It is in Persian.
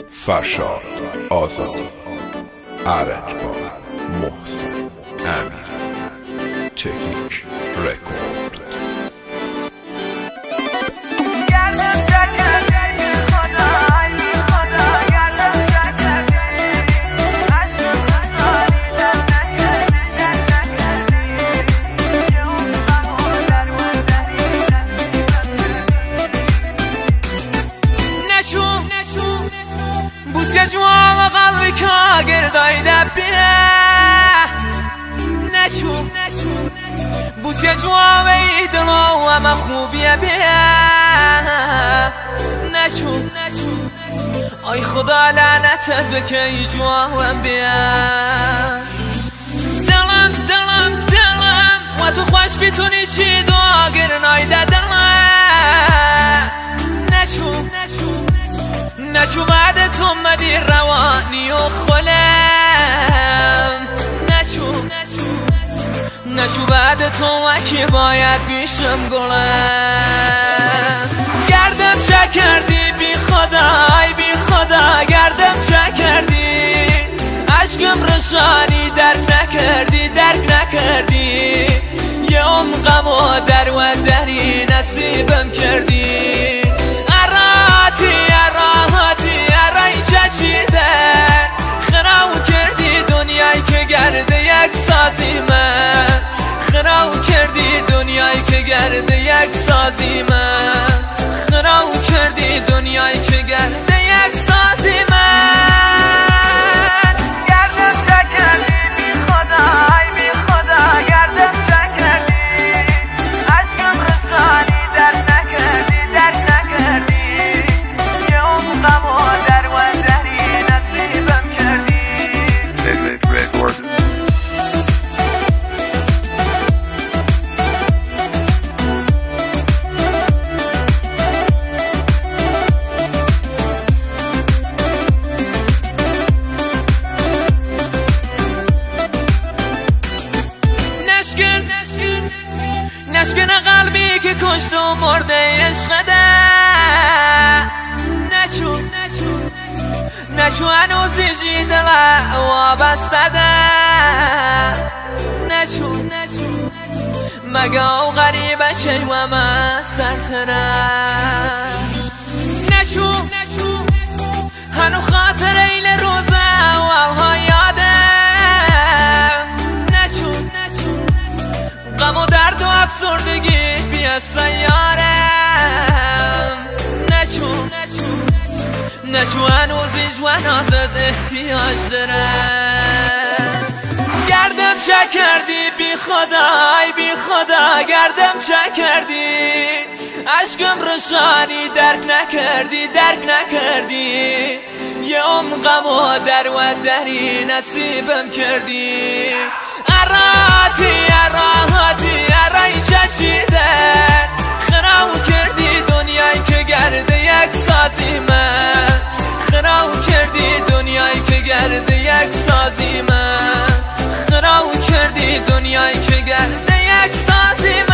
فرشاد آزادی، ارنجبار محسن امیری، تکنیک رکورد. بوسه جوام قلبی که گردایده بیه نشو بوسه جوام ایدلو و مخوبیه بیه نشو آی خدا لعنتت بکی جوام بیه دلم و تو خوش بیتونی چی دعا گرنایده دلم نشو بعد تو مدی روانی و خلم نشو بعد تو وکی باید بیشم گلم گردم چه کردی بی خدا گردم چه کردی عشقم رشانی درک نکردی یه غم و در و دری نصیبم کردی خراو کردی دنیایی که گرده یک سازی من خراو کردی دنیایی که گرده یک سازی من خراو کردی دنیایی که گرده یک سازی من گردم چه کردی بی خدا گردم چه کردی عشقم رسانی درک نکردی یه غم و در و دری نصیبم کردی نشکن قلبی که کشت و مرده عشق ده نچو هنوزی دل وابسته ده نچو مگه او غریبه شی و من سرتره نچو هنو خاطر ایل روزه و الها یاده غم و درد و افسردگی بیا سیارم نچو هنوزی جوانازت احتیاج دارم گردم چه کردی بی خدا گردم چه کردی عشقم رشانی درک نکردی یه غم و در و دری نصیبم کردی ارای چشیدن خراو کردی دنیایی که گرده یک سازی من خراو کردی دنیایی که گرده یک سازی من خراو کردی دنیایی که گرده یک سازی من